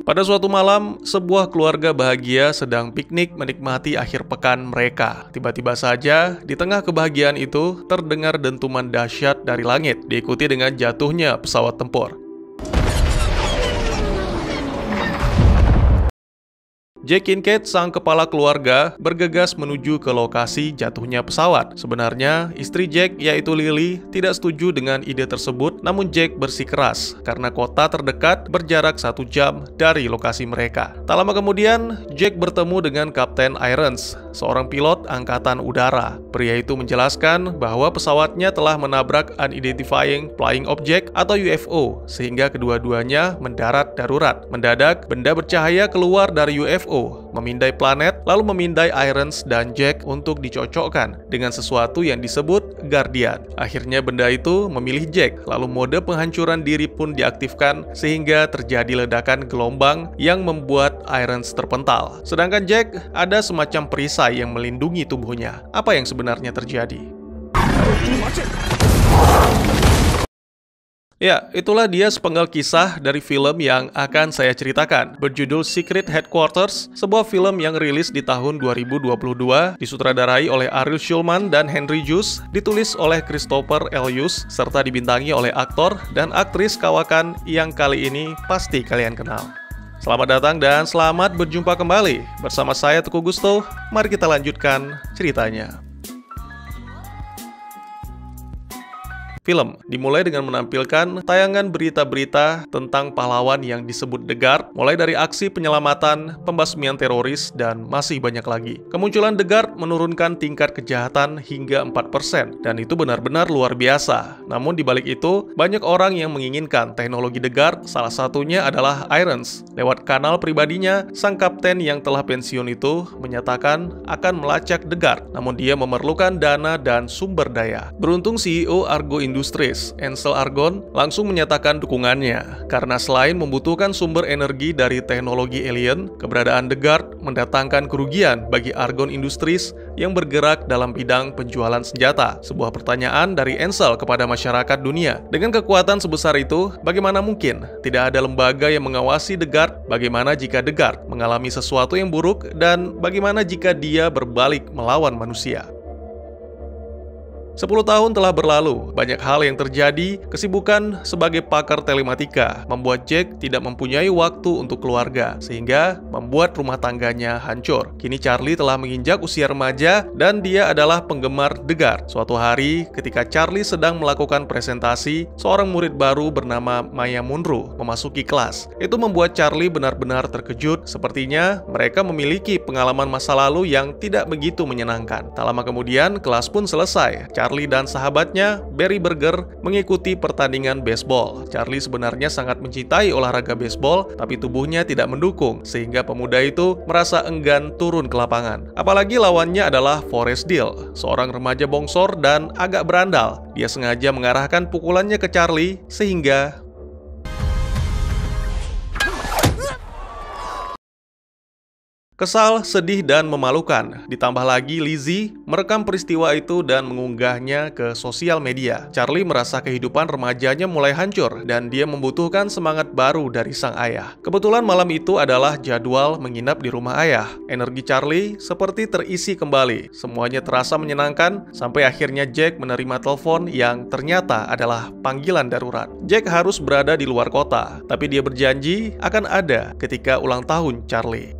Pada suatu malam, sebuah keluarga bahagia sedang piknik menikmati akhir pekan mereka. Tiba-tiba saja, di tengah kebahagiaan itu, terdengar dentuman dahsyat dari langit, diikuti dengan jatuhnya pesawat tempur. Jack Kincaid, sang kepala keluarga, bergegas menuju ke lokasi jatuhnya pesawat. Sebenarnya, istri Jack, yaitu Lily, tidak setuju dengan ide tersebut, namun Jack bersikeras karena kota terdekat berjarak 1 jam dari lokasi mereka. Tak lama kemudian, Jack bertemu dengan Kapten Irons, seorang pilot angkatan udara. Pria itu menjelaskan bahwa pesawatnya telah menabrak Unidentified Flying Object atau UFO, sehingga kedua-duanya mendarat darurat. Mendadak, benda bercahaya keluar dari UFO, memindai planet, lalu memindai Irons dan Jack untuk dicocokkan dengan sesuatu yang disebut Guardian. Akhirnya benda itu memilih Jack, lalu mode penghancuran diri pun diaktifkan sehingga terjadi ledakan gelombang yang membuat Irons terpental. Sedangkan Jack ada semacam perisai yang melindungi tubuhnya. Apa yang sebenarnya terjadi? Ya, itulah dia sepenggal kisah dari film yang akan saya ceritakan. Berjudul Secret Headquarters, sebuah film yang rilis di tahun 2022, disutradarai oleh Ariel Schulman dan Henry Jus, ditulis oleh Christopher Elius, serta dibintangi oleh aktor dan aktris kawakan yang kali ini pasti kalian kenal. Selamat datang dan selamat berjumpa kembali. Bersama saya Teguh Gusto, mari kita lanjutkan ceritanya. Film dimulai dengan menampilkan tayangan berita-berita tentang pahlawan yang disebut The Guard, mulai dari aksi penyelamatan, pembasmian teroris, dan masih banyak lagi. Kemunculan The Guard menurunkan tingkat kejahatan hingga 4%, dan itu benar-benar luar biasa. Namun di balik itu, banyak orang yang menginginkan teknologi The Guard, salah satunya adalah Irons. Lewat kanal pribadinya, sang kapten yang telah pensiun itu menyatakan akan melacak The Guard, namun dia memerlukan dana dan sumber daya. Beruntung CEO Argo Industries, Ansel Argon, langsung menyatakan dukungannya. Karena selain membutuhkan sumber energi dari teknologi alien, keberadaan The Guard mendatangkan kerugian bagi Argon Industries yang bergerak dalam bidang penjualan senjata. Sebuah pertanyaan dari Ansel kepada masyarakat dunia. Dengan kekuatan sebesar itu, bagaimana mungkin tidak ada lembaga yang mengawasi The Guard? Bagaimana jika The Guard mengalami sesuatu yang buruk? Dan bagaimana jika dia berbalik melawan manusia? 10 tahun telah berlalu, banyak hal yang terjadi. Kesibukan sebagai pakar telematika membuat Jack tidak mempunyai waktu untuk keluarga, sehingga membuat rumah tangganya hancur. Kini Charlie telah menginjak usia remaja dan dia adalah penggemar The Guard. Suatu hari, ketika Charlie sedang melakukan presentasi, seorang murid baru bernama Maya Munro memasuki kelas. Itu membuat Charlie benar-benar terkejut. Sepertinya mereka memiliki pengalaman masa lalu yang tidak begitu menyenangkan. Tak lama kemudian, kelas pun selesai. Charlie dan sahabatnya, Barry Berger, mengikuti pertandingan baseball. Charlie sebenarnya sangat mencintai olahraga baseball, tapi tubuhnya tidak mendukung, sehingga pemuda itu merasa enggan turun ke lapangan. Apalagi lawannya adalah Forrest Dill, seorang remaja bongsor dan agak berandal. Dia sengaja mengarahkan pukulannya ke Charlie, sehingga kesal, sedih, dan memalukan. Ditambah lagi Lizzie merekam peristiwa itu dan mengunggahnya ke sosial media. Charlie merasa kehidupan remajanya mulai hancur dan dia membutuhkan semangat baru dari sang ayah. Kebetulan malam itu adalah jadwal menginap di rumah ayah. Energi Charlie seperti terisi kembali. Semuanya terasa menyenangkan sampai akhirnya Jack menerima telepon yang ternyata adalah panggilan darurat. Jack harus berada di luar kota, tapi dia berjanji akan ada ketika ulang tahun Charlie.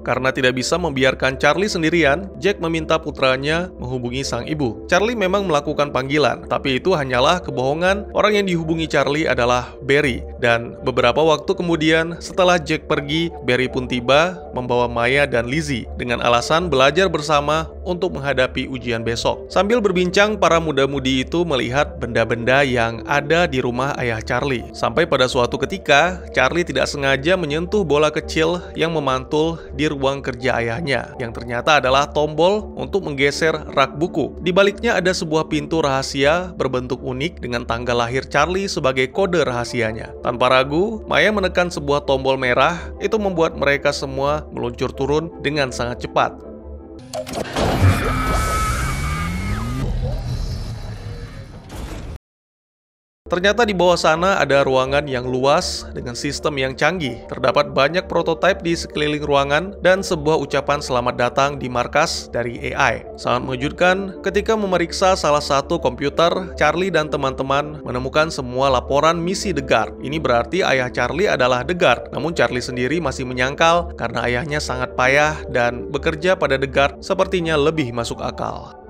Karena tidak bisa membiarkan Charlie sendirian, Jack meminta putranya menghubungi sang ibu. Charlie memang melakukan panggilan, tapi itu hanyalah kebohongan. Orang yang dihubungi Charlie adalah Barry. Dan beberapa waktu kemudian, setelah Jack pergi, Barry pun tiba membawa Maya dan Lizzie dengan alasan belajar bersama untuk menghadapi ujian besok. Sambil berbincang, para muda-mudi itu melihat benda-benda yang ada di rumah ayah Charlie. Sampai pada suatu ketika, Charlie tidak sengaja menyentuh bola kecil yang memantul di ruang kerja ayahnya, yang ternyata adalah tombol untuk menggeser rak buku. Di baliknya ada sebuah pintu rahasia berbentuk unik dengan tanggal lahir Charlie sebagai kode rahasianya. Tanpa ragu, Maya menekan sebuah tombol merah. Itu membuat mereka semua meluncur turun dengan sangat cepat. Ternyata di bawah sana ada ruangan yang luas dengan sistem yang canggih. Terdapat banyak prototipe di sekeliling ruangan dan sebuah ucapan selamat datang di markas dari AI. Sangat mengejutkan ketika memeriksa salah satu komputer, Charlie dan teman-teman menemukan semua laporan misi The Guard. Ini berarti ayah Charlie adalah The Guard. Namun Charlie sendiri masih menyangkal karena ayahnya sangat payah dan bekerja pada The Guard sepertinya lebih masuk akal.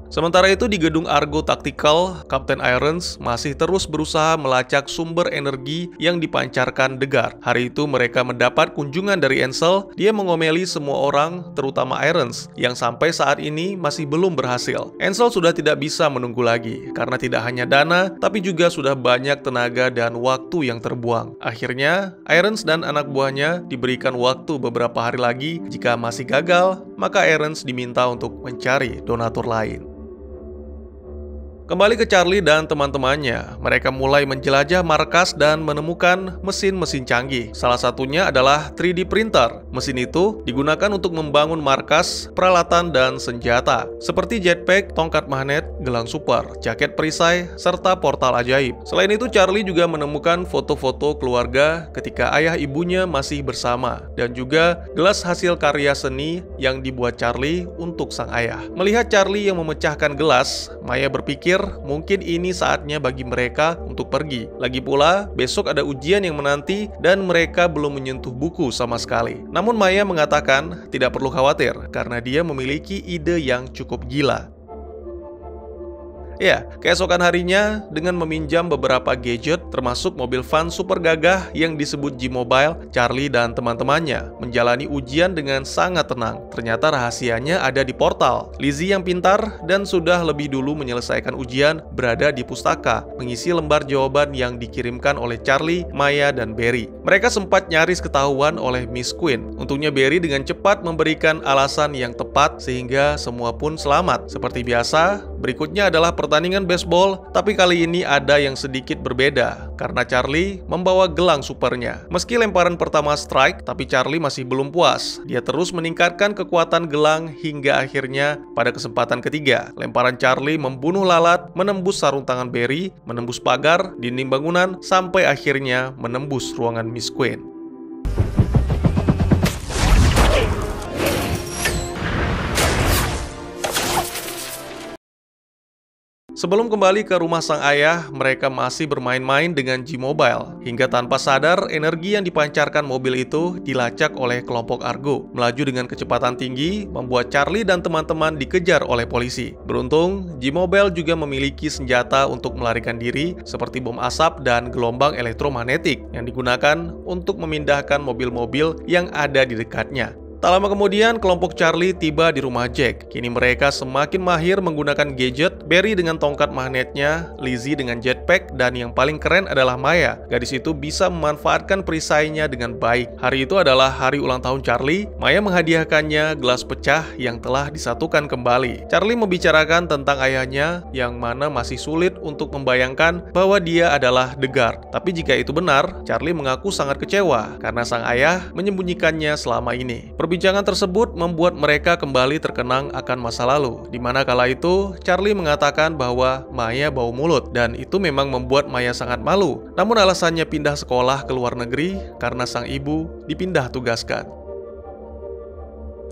Sementara itu di gedung Argo Tactical, Kapten Irons masih terus berusaha melacak sumber energi yang dipancarkan The Guard. Hari itu mereka mendapat kunjungan dari Ansel. Dia mengomeli semua orang, terutama Irons, yang sampai saat ini masih belum berhasil. Ansel sudah tidak bisa menunggu lagi, karena tidak hanya dana, tapi juga sudah banyak tenaga dan waktu yang terbuang. Akhirnya, Irons dan anak buahnya diberikan waktu beberapa hari lagi. Jika masih gagal, maka Irons diminta untuk mencari donatur lain. Kembali ke Charlie dan teman-temannya, mereka mulai menjelajah markas dan menemukan mesin-mesin canggih. Salah satunya adalah 3D printer. Mesin itu digunakan untuk membangun markas, peralatan, dan senjata, seperti jetpack, tongkat magnet, gelang super, jaket perisai, serta portal ajaib. Selain itu, Charlie juga menemukan foto-foto keluarga ketika ayah ibunya masih bersama, dan juga gelas hasil karya seni yang dibuat Charlie untuk sang ayah. Melihat Charlie yang memecahkan gelas, Maya berpikir mungkin ini saatnya bagi mereka untuk pergi. Lagi pula, besok ada ujian yang menanti dan mereka belum menyentuh buku sama sekali. Namun Maya mengatakan tidak perlu khawatir karena dia memiliki ide yang cukup gila. Ya, keesokan harinya dengan meminjam beberapa gadget termasuk mobil van super gagah yang disebut G-Mobile, Charlie dan teman-temannya menjalani ujian dengan sangat tenang. Ternyata rahasianya ada di portal. Lizzie yang pintar dan sudah lebih dulu menyelesaikan ujian berada di pustaka, mengisi lembar jawaban yang dikirimkan oleh Charlie, Maya, dan Barry. Mereka sempat nyaris ketahuan oleh Miss Quinn. Untungnya Barry dengan cepat memberikan alasan yang tepat sehingga semua pun selamat. Seperti biasa, berikutnya adalah pertandingan baseball, tapi kali ini ada yang sedikit berbeda karena Charlie membawa gelang supernya. Meski lemparan pertama strike, tapi Charlie masih belum puas. Dia terus meningkatkan kekuatan gelang hingga akhirnya pada kesempatan ketiga, lemparan Charlie membunuh lalat, menembus sarung tangan Barry, menembus pagar, dinding bangunan, sampai akhirnya menembus ruangan Miss Quinn. Sebelum kembali ke rumah sang ayah, mereka masih bermain-main dengan G-Mobile. Hingga tanpa sadar, energi yang dipancarkan mobil itu dilacak oleh kelompok Argo. Melaju dengan kecepatan tinggi, membuat Charlie dan teman-teman dikejar oleh polisi. Beruntung, G-Mobile juga memiliki senjata untuk melarikan diri, seperti bom asap dan gelombang elektromagnetik yang digunakan untuk memindahkan mobil-mobil yang ada di dekatnya. Tak lama kemudian, kelompok Charlie tiba di rumah Jack. Kini mereka semakin mahir menggunakan gadget, Barry dengan tongkat magnetnya, Lizzie dengan jetpack, dan yang paling keren adalah Maya. Gadis itu bisa memanfaatkan perisainya dengan baik. Hari itu adalah hari ulang tahun Charlie. Maya menghadiahkannya gelas pecah yang telah disatukan kembali. Charlie membicarakan tentang ayahnya, yang mana masih sulit untuk membayangkan bahwa dia adalah The Guard. Tapi jika itu benar, Charlie mengaku sangat kecewa karena sang ayah menyembunyikannya selama ini. Perbincangan tersebut membuat mereka kembali terkenang akan masa lalu, di mana kala itu Charlie mengatakan bahwa Maya bau mulut, dan itu memang membuat Maya sangat malu. Namun alasannya pindah sekolah ke luar negeri karena sang ibu dipindah tugaskan.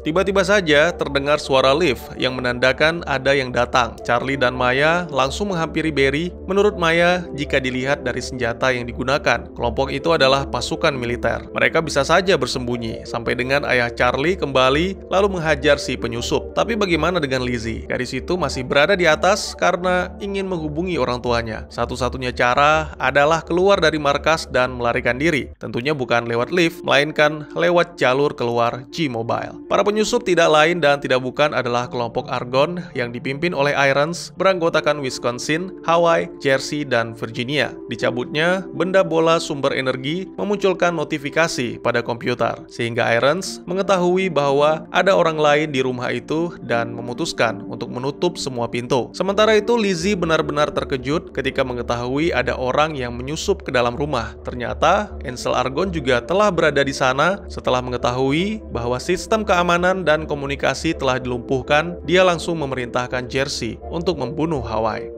Tiba-tiba saja terdengar suara lift yang menandakan ada yang datang. Charlie dan Maya langsung menghampiri Barry. Menurut Maya, jika dilihat dari senjata yang digunakan, kelompok itu adalah pasukan militer. Mereka bisa saja bersembunyi, sampai dengan ayah Charlie kembali lalu menghajar si penyusup. Tapi bagaimana dengan Lizzie? Gadis itu masih berada di atas karena ingin menghubungi orang tuanya. Satu-satunya cara adalah keluar dari markas dan melarikan diri. Tentunya bukan lewat lift, melainkan lewat jalur keluar G-Mobile. Para penyusup tidak lain dan tidak bukan adalah kelompok Argon yang dipimpin oleh Irons, beranggotakan Wisconsin, Hawaii, Jersey, dan Virginia. Dicabutnya benda bola sumber energi memunculkan notifikasi pada komputer, sehingga Irons mengetahui bahwa ada orang lain di rumah itu dan memutuskan untuk menutup semua pintu. Sementara itu, Lizzie benar-benar terkejut ketika mengetahui ada orang yang menyusup ke dalam rumah. Ternyata Ansel Argon juga telah berada di sana. Setelah mengetahui bahwa sistem keamanan dan komunikasi telah dilumpuhkan, dia langsung memerintahkan Jersey untuk membunuh Hawaii.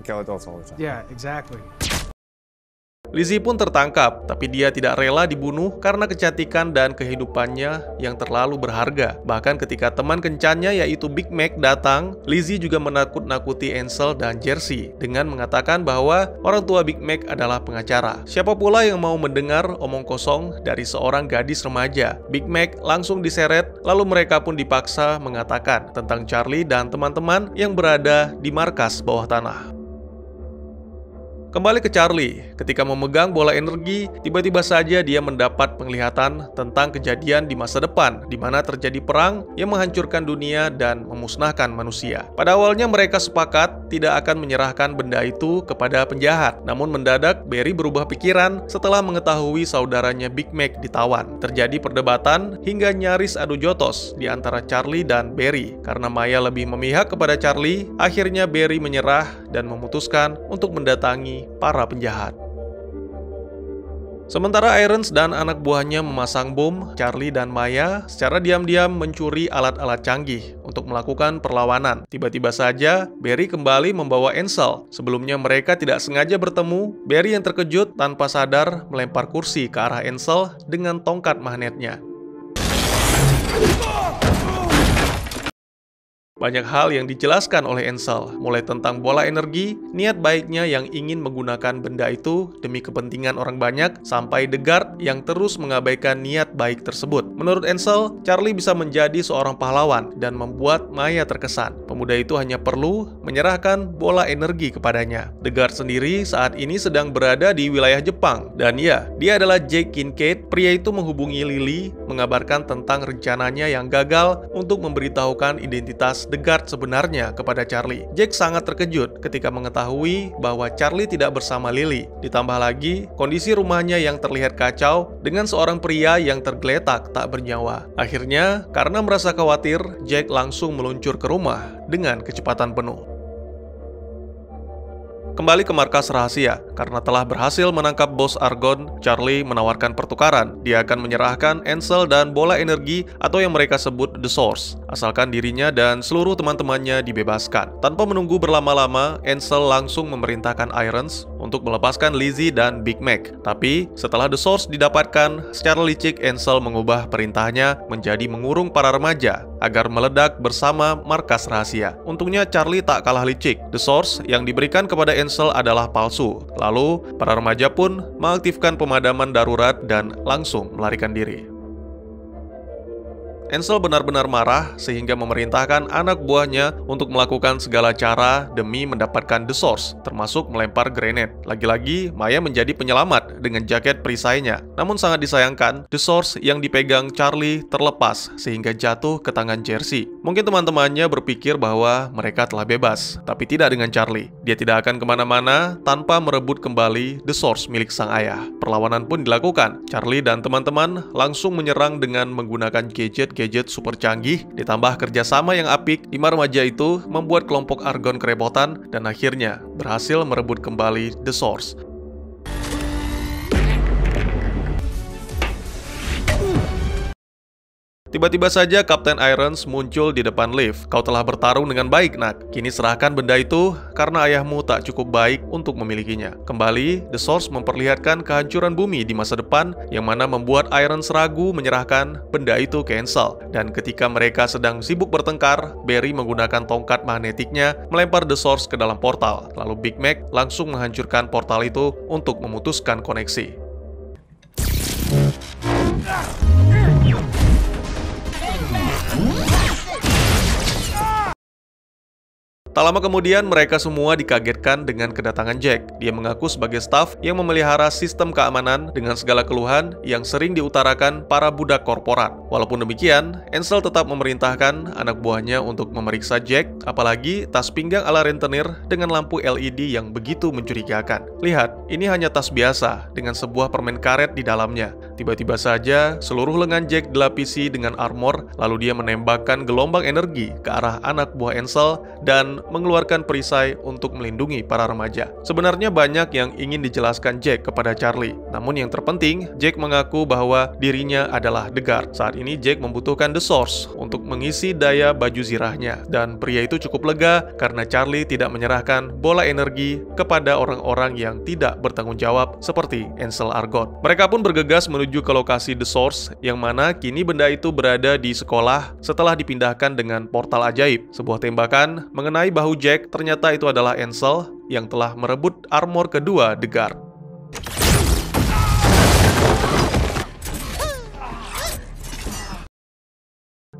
kill adults all the time. Yeah, exactly. Lizzie pun tertangkap, tapi dia tidak rela dibunuh karena kecantikan dan kehidupannya yang terlalu berharga. Bahkan ketika teman kencannya yaitu Big Mac datang, Lizzie juga menakut-nakuti Ansel dan Jersey dengan mengatakan bahwa orang tua Big Mac adalah pengacara. Siapa pula yang mau mendengar omong kosong dari seorang gadis remaja? Big Mac langsung diseret, lalu mereka pun dipaksa mengatakan tentang Charlie dan teman-teman yang berada di markas bawah tanah. Kembali ke Charlie, ketika memegang bola energi, tiba-tiba saja dia mendapat penglihatan tentang kejadian di masa depan, di mana terjadi perang yang menghancurkan dunia dan memusnahkan manusia. Pada awalnya mereka sepakat tidak akan menyerahkan benda itu kepada penjahat, namun mendadak Barry berubah pikiran setelah mengetahui saudaranya Big Mac ditawan. Terjadi perdebatan hingga nyaris adu jotos di antara Charlie dan Barry. Karena Maya lebih memihak kepada Charlie, akhirnya Barry menyerah dan memutuskan untuk mendatangi para penjahat. Sementara Irons dan anak buahnya memasang bom, Charlie dan Maya secara diam-diam mencuri alat-alat canggih untuk melakukan perlawanan. Tiba-tiba saja, Barry kembali membawa Ansel. Sebelumnya mereka tidak sengaja bertemu, Barry yang terkejut tanpa sadar melempar kursi ke arah Ansel dengan tongkat magnetnya. Banyak hal yang dijelaskan oleh Ansel, mulai tentang bola energi, niat baiknya yang ingin menggunakan benda itu demi kepentingan orang banyak, sampai The Guard yang terus mengabaikan niat baik tersebut. Menurut Ansel, Charlie bisa menjadi seorang pahlawan dan membuat Maya terkesan. Pemuda itu hanya perlu menyerahkan bola energi kepadanya. The Guard sendiri saat ini sedang berada di wilayah Jepang. Dan ya, dia adalah Jake Kincaid. Pria itu menghubungi Lily, mengabarkan tentang rencananya yang gagal untuk memberitahukan identitas The Guard sebenarnya kepada Charlie. Jake sangat terkejut ketika mengetahui bahwa Charlie tidak bersama Lily. Ditambah lagi, kondisi rumahnya yang terlihat kacau dengan seorang pria yang tergeletak tak bernyawa. Akhirnya, karena merasa khawatir, Jake langsung meluncur ke rumah dengan kecepatan penuh. Kembali ke markas rahasia, karena telah berhasil menangkap bos Argon, Charlie menawarkan pertukaran. Dia akan menyerahkan Ansel dan bola energi atau yang mereka sebut The Source, asalkan dirinya dan seluruh teman-temannya dibebaskan. Tanpa menunggu berlama-lama, Ansel langsung memerintahkan Irons untuk melepaskan Lizzie dan Big Mac. Tapi, setelah The Source didapatkan, secara licik Ansel mengubah perintahnya menjadi mengurung para remaja agar meledak bersama markas rahasia. Untungnya Charlie tak kalah licik. The Source yang diberikan kepada Ansel adalah palsu. Lalu, para remaja pun mengaktifkan pemadaman darurat dan langsung melarikan diri. Ansel benar-benar marah sehingga memerintahkan anak buahnya untuk melakukan segala cara demi mendapatkan The Source, termasuk melempar grenade. Lagi-lagi, Maya menjadi penyelamat dengan jaket perisainya. Namun sangat disayangkan, The Source yang dipegang Charlie terlepas sehingga jatuh ke tangan Jersey. Mungkin teman-temannya berpikir bahwa mereka telah bebas, tapi tidak dengan Charlie. Dia tidak akan kemana-mana tanpa merebut kembali The Source milik sang ayah. Perlawanan pun dilakukan. Charlie dan teman-teman langsung menyerang dengan menggunakan gadget super canggih, ditambah kerjasama yang apik. 5 remaja itu membuat kelompok Argon kerepotan dan akhirnya berhasil merebut kembali The Source. Tiba-tiba saja Kapten Irons muncul di depan lift. Kau telah bertarung dengan baik, nak. Kini serahkan benda itu karena ayahmu tak cukup baik untuk memilikinya. Kembali, The Source memperlihatkan kehancuran bumi di masa depan yang mana membuat Irons ragu menyerahkan benda itu ke Ansel. Dan ketika mereka sedang sibuk bertengkar, Barry menggunakan tongkat magnetiknya melempar The Source ke dalam portal. Lalu Big Mac langsung menghancurkan portal itu untuk memutuskan koneksi. Tak lama kemudian, mereka semua dikagetkan dengan kedatangan Jack. Dia mengaku sebagai staf yang memelihara sistem keamanan dengan segala keluhan yang sering diutarakan para budak korporat. Walaupun demikian, Ansel tetap memerintahkan anak buahnya untuk memeriksa Jack, apalagi tas pinggang ala rentenir dengan lampu LED yang begitu mencurigakan. Lihat, ini hanya tas biasa dengan sebuah permen karet di dalamnya. Tiba-tiba saja, seluruh lengan Jack dilapisi dengan armor, lalu dia menembakkan gelombang energi ke arah anak buah Ansel dan mengeluarkan perisai untuk melindungi para remaja. Sebenarnya banyak yang ingin dijelaskan Jack kepada Charlie, namun yang terpenting, Jack mengaku bahwa dirinya adalah The Guard. Saat ini Jack membutuhkan The Source untuk mengisi daya baju zirahnya, dan pria itu cukup lega karena Charlie tidak menyerahkan bola energi kepada orang-orang yang tidak bertanggung jawab seperti Ansel Argott. Mereka pun bergegas menuju ke lokasi The Source, yang mana kini benda itu berada di sekolah setelah dipindahkan dengan portal ajaib. Sebuah tembakan mengenai bahu Jack, ternyata itu adalah Ansel yang telah merebut armor kedua The Guard.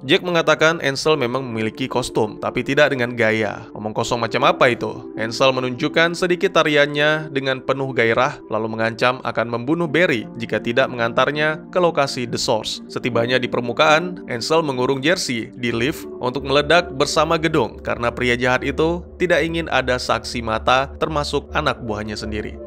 Jack mengatakan Ansel memang memiliki kostum, tapi tidak dengan gaya. Omong kosong macam apa itu? Ansel menunjukkan sedikit tariannya dengan penuh gairah, lalu mengancam akan membunuh Barry jika tidak mengantarnya ke lokasi The Source. Setibanya di permukaan, Ansel mengurung Jersey di lift untuk meledak bersama gedung, karena pria jahat itu tidak ingin ada saksi mata, termasuk anak buahnya sendiri.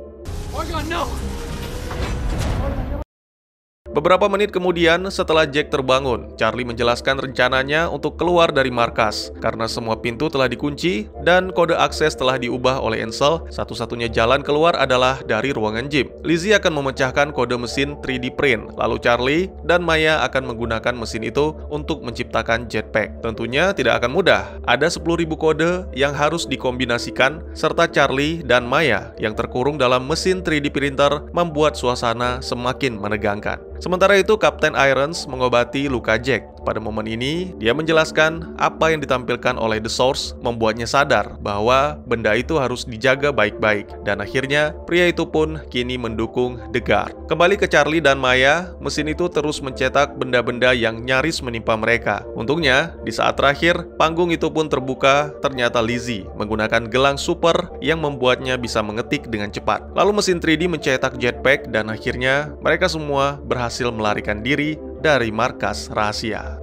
Beberapa menit kemudian, setelah Jack terbangun, Charlie menjelaskan rencananya untuk keluar dari markas. Karena semua pintu telah dikunci dan kode akses telah diubah oleh Ansel, satu-satunya jalan keluar adalah dari ruangan gym. Lizzie akan memecahkan kode mesin 3D print, lalu Charlie dan Maya akan menggunakan mesin itu untuk menciptakan jetpack. Tentunya tidak akan mudah, ada 10.000 kode yang harus dikombinasikan, serta Charlie dan Maya yang terkurung dalam mesin 3D printer membuat suasana semakin menegangkan. Sementara itu, Kapten Irons mengobati luka Jack. Pada momen ini, dia menjelaskan apa yang ditampilkan oleh The Source membuatnya sadar bahwa benda itu harus dijaga baik-baik. Dan akhirnya, pria itu pun kini mendukung The Guard. Kembali ke Charlie dan Maya, mesin itu terus mencetak benda-benda yang nyaris menimpa mereka. Untungnya, di saat terakhir, panggung itu pun terbuka, ternyata Lizzie menggunakan gelang super yang membuatnya bisa mengetik dengan cepat. Lalu mesin 3D mencetak jetpack dan akhirnya mereka semua berhasil melarikan diri dari markas rahasia.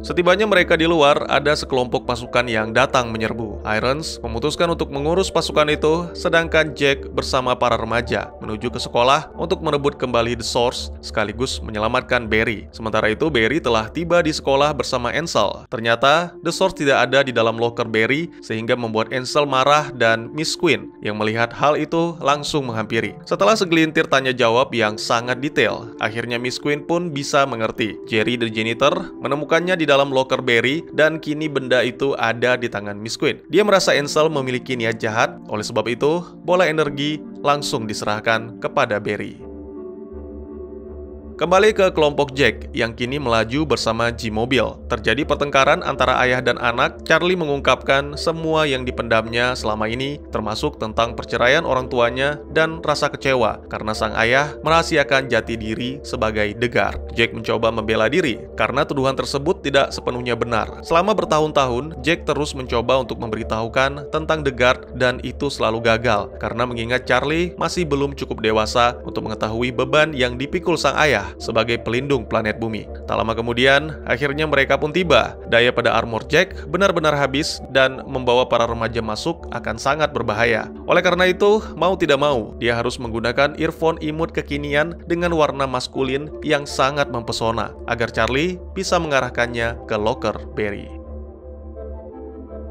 Setibanya mereka di luar, ada sekelompok pasukan yang datang menyerbu. Irons memutuskan untuk mengurus pasukan itu, sedangkan Jack bersama para remaja menuju ke sekolah untuk merebut kembali The Source, sekaligus menyelamatkan Barry. Sementara itu, Barry telah tiba di sekolah bersama Ansel. Ternyata, The Source tidak ada di dalam loker Barry, sehingga membuat Ansel marah dan Miss Quinn yang melihat hal itu langsung menghampiri. Setelah segelintir tanya jawab yang sangat detail, akhirnya Miss Quinn pun bisa mengerti. Jerry the janitor menemukannya di dalam loker Barry, dan kini benda itu ada di tangan Miss Quinn. Dia merasa Ansel memiliki niat jahat, oleh sebab itu bola energi langsung diserahkan kepada Barry. Kembali ke kelompok Jack yang kini melaju bersama G-Mobile. Terjadi pertengkaran antara ayah dan anak. Charlie mengungkapkan semua yang dipendamnya selama ini, termasuk tentang perceraian orang tuanya dan rasa kecewa karena sang ayah merahasiakan jati diri sebagai The Guard. Jack mencoba membela diri karena tuduhan tersebut tidak sepenuhnya benar. Selama bertahun-tahun, Jack terus mencoba untuk memberitahukan tentang The Guard, dan itu selalu gagal karena mengingat Charlie masih belum cukup dewasa untuk mengetahui beban yang dipikul sang ayah sebagai pelindung planet bumi. Tak lama kemudian, akhirnya mereka pun tiba. Daya pada armor Jack benar-benar habis, dan membawa para remaja masuk akan sangat berbahaya. Oleh karena itu, mau tidak mau, dia harus menggunakan earphone imut kekinian dengan warna maskulin yang sangat mempesona, agar Charlie bisa mengarahkannya ke loker Barry.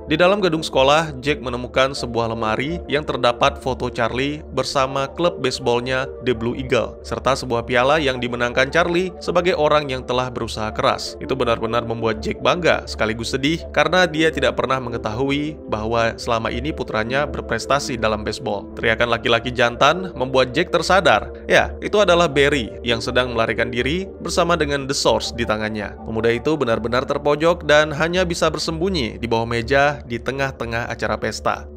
Di dalam gedung sekolah, Jack menemukan sebuah lemari yang terdapat foto Charlie bersama klub baseballnya The Blue Eagle, serta sebuah piala yang dimenangkan Charlie sebagai orang yang telah berusaha keras. Itu benar-benar membuat Jack bangga sekaligus sedih karena dia tidak pernah mengetahui bahwa selama ini putranya berprestasi dalam baseball. Teriakan laki-laki jantan membuat Jack tersadar. Ya, itu adalah Barry yang sedang melarikan diri bersama dengan The Source di tangannya. Pemuda itu benar-benar terpojok dan hanya bisa bersembunyi di bawah meja di tengah-tengah acara pesta.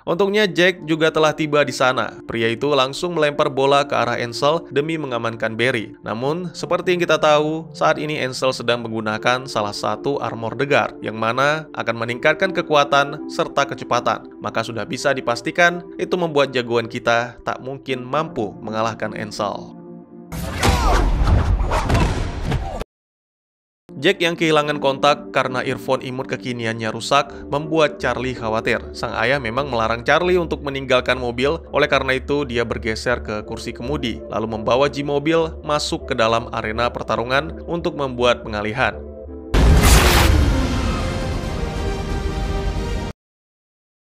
Untungnya Jack juga telah tiba di sana. Pria itu langsung melempar bola ke arah Ansel demi mengamankan Barry. Namun, seperti yang kita tahu, saat ini Ansel sedang menggunakan salah satu armor The Guard, yang mana akan meningkatkan kekuatan serta kecepatan. Maka sudah bisa dipastikan itu membuat jagoan kita tak mungkin mampu mengalahkan Ansel. Jack yang kehilangan kontak karena earphone imut kekiniannya rusak membuat Charlie khawatir. Sang ayah memang melarang Charlie untuk meninggalkan mobil, oleh karena itu dia bergeser ke kursi kemudi, lalu membawa G-Mobil masuk ke dalam arena pertarungan untuk membuat pengalihan.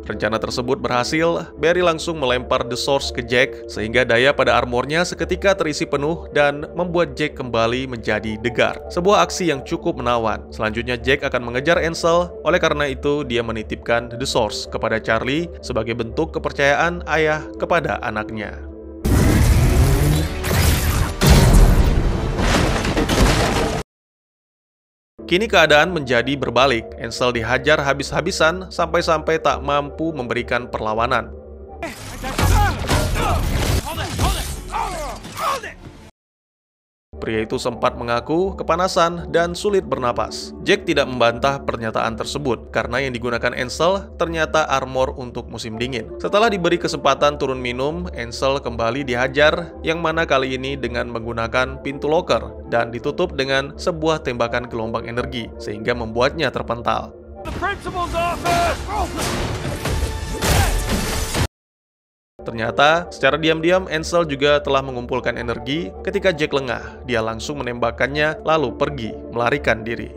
Rencana tersebut berhasil, Barry langsung melempar The Source ke Jack, sehingga daya pada armornya seketika terisi penuh dan membuat Jack kembali menjadi The Guard. Sebuah aksi yang cukup menawan. Selanjutnya Jack akan mengejar Ansel, oleh karena itu dia menitipkan The Source kepada Charlie sebagai bentuk kepercayaan ayah kepada anaknya. Kini keadaan menjadi berbalik. Ansel dihajar habis-habisan sampai-sampai tak mampu memberikan perlawanan. Pria itu sempat mengaku kepanasan dan sulit bernapas. Jack tidak membantah pernyataan tersebut karena yang digunakan Ansel ternyata armor untuk musim dingin. Setelah diberi kesempatan turun minum, Ansel kembali dihajar, yang mana kali ini dengan menggunakan pintu locker dan ditutup dengan sebuah tembakan gelombang energi sehingga membuatnya terpental. Ternyata, secara diam-diam Ansel juga telah mengumpulkan energi. Ketika Jack lengah, dia langsung menembakkannya lalu pergi melarikan diri.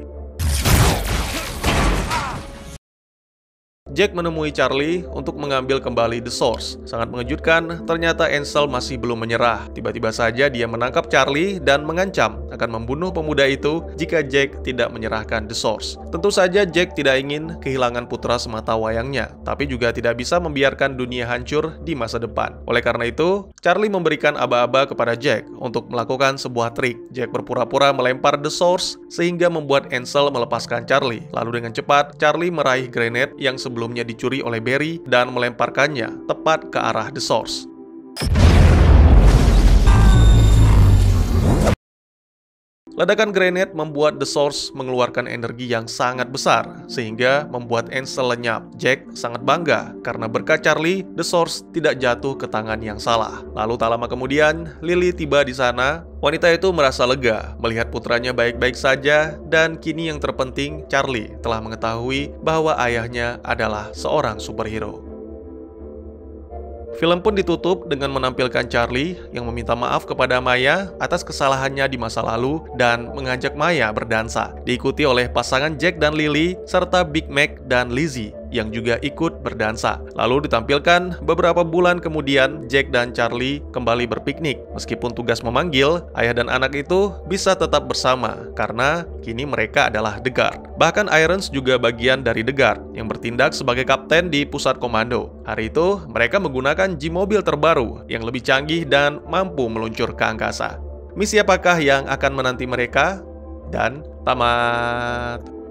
Jack menemui Charlie untuk mengambil kembali The Source. Sangat mengejutkan, ternyata Ansel masih belum menyerah. Tiba-tiba saja dia menangkap Charlie dan mengancam akan membunuh pemuda itu jika Jack tidak menyerahkan The Source. Tentu saja Jack tidak ingin kehilangan putra semata wayangnya, tapi juga tidak bisa membiarkan dunia hancur di masa depan. Oleh karena itu, Charlie memberikan aba-aba kepada Jack untuk melakukan sebuah trik. Jack berpura-pura melempar The Source sehingga membuat Ansel melepaskan Charlie. Lalu dengan cepat, Charlie meraih grenade yang sebelumnya dicuri oleh Barry dan melemparkannya tepat ke arah The Source. Ledakan grenade membuat The Source mengeluarkan energi yang sangat besar, sehingga membuat Ansel lenyap. Jack sangat bangga karena berkat Charlie, The Source tidak jatuh ke tangan yang salah. Lalu tak lama kemudian, Lily tiba di sana. Wanita itu merasa lega melihat putranya baik-baik saja, dan kini yang terpenting, Charlie telah mengetahui bahwa ayahnya adalah seorang superhero. Film pun ditutup dengan menampilkan Charlie yang meminta maaf kepada Maya atas kesalahannya di masa lalu dan mengajak Maya berdansa, diikuti oleh pasangan Jack dan Lily serta Big Mac dan Lizzie yang juga ikut berdansa. Lalu ditampilkan beberapa bulan kemudian Jack dan Charlie kembali berpiknik. Meskipun tugas memanggil, ayah dan anak itu bisa tetap bersama karena kini mereka adalah The Guard. Bahkan Irons juga bagian dari The Guard yang bertindak sebagai kapten di pusat komando. Hari itu mereka menggunakan G-Mobil terbaru yang lebih canggih dan mampu meluncur ke angkasa. Misi apakah yang akan menanti mereka? Dan tamat.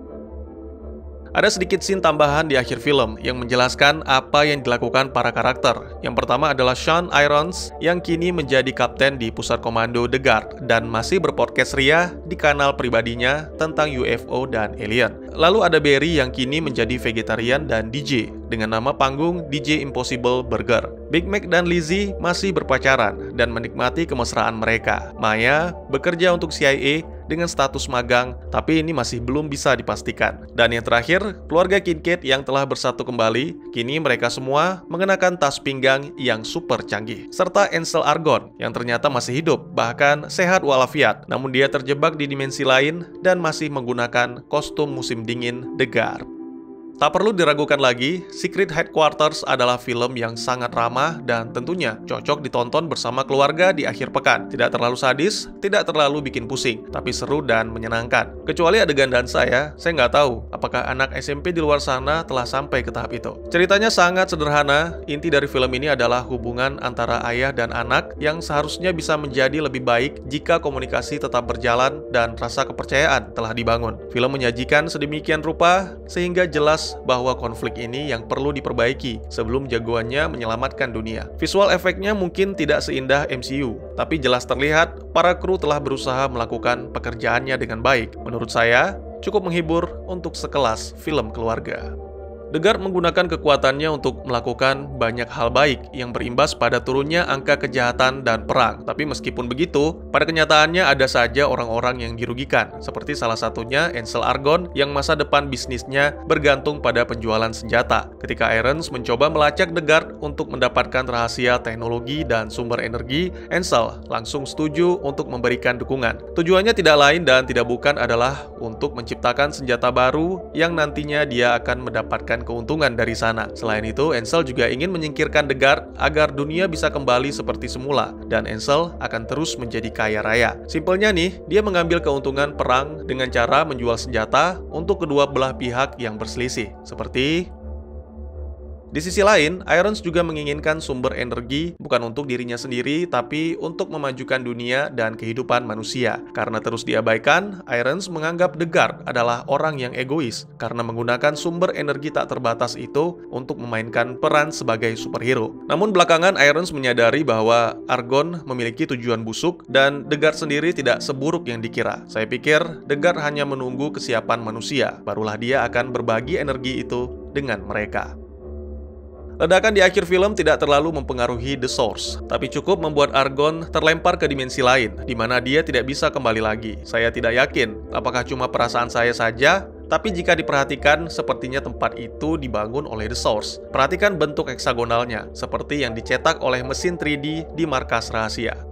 Ada sedikit scene tambahan di akhir film yang menjelaskan apa yang dilakukan para karakter. Yang pertama adalah Sean Irons yang kini menjadi kapten di pusat komando The Guard dan masih berpodcast ria di kanal pribadinya tentang UFO dan alien. Lalu ada Barry yang kini menjadi vegetarian dan DJ dengan nama panggung DJ Impossible Burger. Big Mac dan Lizzie masih berpacaran dan menikmati kemesraan mereka. Maya bekerja untuk CIA dengan status magang, tapi ini masih belum bisa dipastikan. Dan yang terakhir, keluarga Kincaid yang telah bersatu kembali, kini mereka semua mengenakan tas pinggang yang super canggih. Serta Ansel Argon yang ternyata masih hidup, bahkan sehat walafiat, namun dia terjebak di dimensi lain dan masih menggunakan kostum musim dingin The Guard. Tak perlu diragukan lagi, Secret Headquarters adalah film yang sangat ramah dan tentunya cocok ditonton bersama keluarga di akhir pekan. Tidak terlalu sadis, tidak terlalu bikin pusing, tapi seru dan menyenangkan. Kecuali adegan dansa ya, saya nggak tahu apakah anak SMP di luar sana telah sampai ke tahap itu. Ceritanya sangat sederhana, inti dari film ini adalah hubungan antara ayah dan anak yang seharusnya bisa menjadi lebih baik jika komunikasi tetap berjalan dan rasa kepercayaan telah dibangun. Film menyajikan sedemikian rupa sehingga jelas bahwa konflik ini yang perlu diperbaiki sebelum jagoannya menyelamatkan dunia. Visual efeknya mungkin tidak seindah MCU, tapi jelas terlihat para kru telah berusaha melakukan pekerjaannya dengan baik. Menurut saya, cukup menghibur untuk sekelas film keluarga. Degard menggunakan kekuatannya untuk melakukan banyak hal baik yang berimbas pada turunnya angka kejahatan dan perang. Tapi meskipun begitu, pada kenyataannya ada saja orang-orang yang dirugikan, seperti salah satunya Ansel Argon yang masa depan bisnisnya bergantung pada penjualan senjata. Ketika Irons mencoba melacak Degard untuk mendapatkan rahasia teknologi dan sumber energi, Ansel langsung setuju untuk memberikan dukungan. Tujuannya tidak lain dan tidak bukan adalah untuk menciptakan senjata baru yang nantinya dia akan mendapatkan keuntungan dari sana. Selain itu, Ansel juga ingin menyingkirkan Degard agar dunia bisa kembali seperti semula dan Ansel akan terus menjadi kaya raya. Simpelnya nih, dia mengambil keuntungan perang dengan cara menjual senjata untuk kedua belah pihak yang berselisih. Di sisi lain, Irons juga menginginkan sumber energi bukan untuk dirinya sendiri, tapi untuk memajukan dunia dan kehidupan manusia. Karena terus diabaikan, Irons menganggap Degard adalah orang yang egois karena menggunakan sumber energi tak terbatas itu untuk memainkan peran sebagai superhero. Namun belakangan Irons menyadari bahwa Argon memiliki tujuan busuk dan Degard sendiri tidak seburuk yang dikira. Saya pikir Degard hanya menunggu kesiapan manusia, barulah dia akan berbagi energi itu dengan mereka. Ledakan di akhir film tidak terlalu mempengaruhi The Source, tapi cukup membuat Argon terlempar ke dimensi lain, di mana dia tidak bisa kembali lagi. Saya tidak yakin apakah cuma perasaan saya saja, tapi jika diperhatikan, sepertinya tempat itu dibangun oleh The Source. Perhatikan bentuk heksagonalnya, seperti yang dicetak oleh mesin 3D di markas rahasia.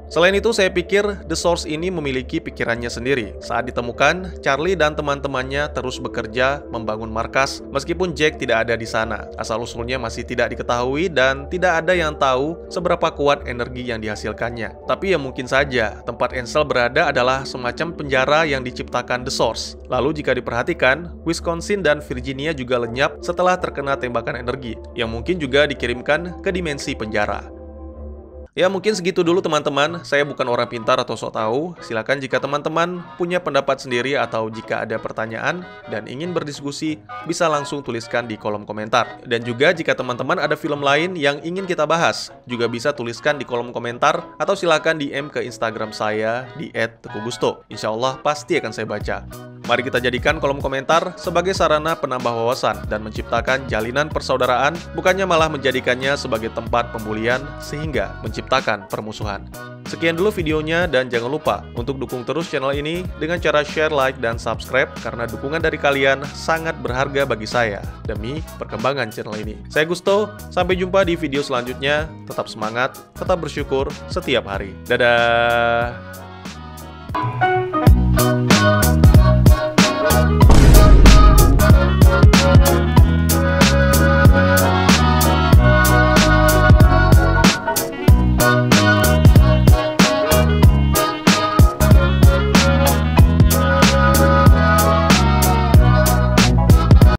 Selain itu, saya pikir The Source ini memiliki pikirannya sendiri. Saat ditemukan, Charlie dan teman-temannya terus bekerja membangun markas meskipun Jack tidak ada di sana. Asal-usulnya masih tidak diketahui dan tidak ada yang tahu seberapa kuat energi yang dihasilkannya. Tapi ya mungkin saja tempat Ansel berada adalah semacam penjara yang diciptakan The Source. Lalu jika diperhatikan, Wisconsin dan Virginia juga lenyap setelah terkena tembakan energi yang mungkin juga dikirimkan ke dimensi penjara. Ya mungkin segitu dulu teman-teman, saya bukan orang pintar atau sok tahu. Silakan jika teman-teman punya pendapat sendiri atau jika ada pertanyaan dan ingin berdiskusi, bisa langsung tuliskan di kolom komentar. Dan juga jika teman-teman ada film lain yang ingin kita bahas, juga bisa tuliskan di kolom komentar atau silakan DM ke Instagram saya di @tekugusto. Insya Allah pasti akan saya baca. Mari kita jadikan kolom komentar sebagai sarana penambah wawasan dan menciptakan jalinan persaudaraan, bukannya malah menjadikannya sebagai tempat pembulian sehingga menciptakan permusuhan. Sekian dulu videonya dan jangan lupa untuk dukung terus channel ini dengan cara share, like, dan subscribe karena dukungan dari kalian sangat berharga bagi saya demi perkembangan channel ini. Saya Gusto, sampai jumpa di video selanjutnya. Tetap semangat, tetap bersyukur setiap hari. Dadah!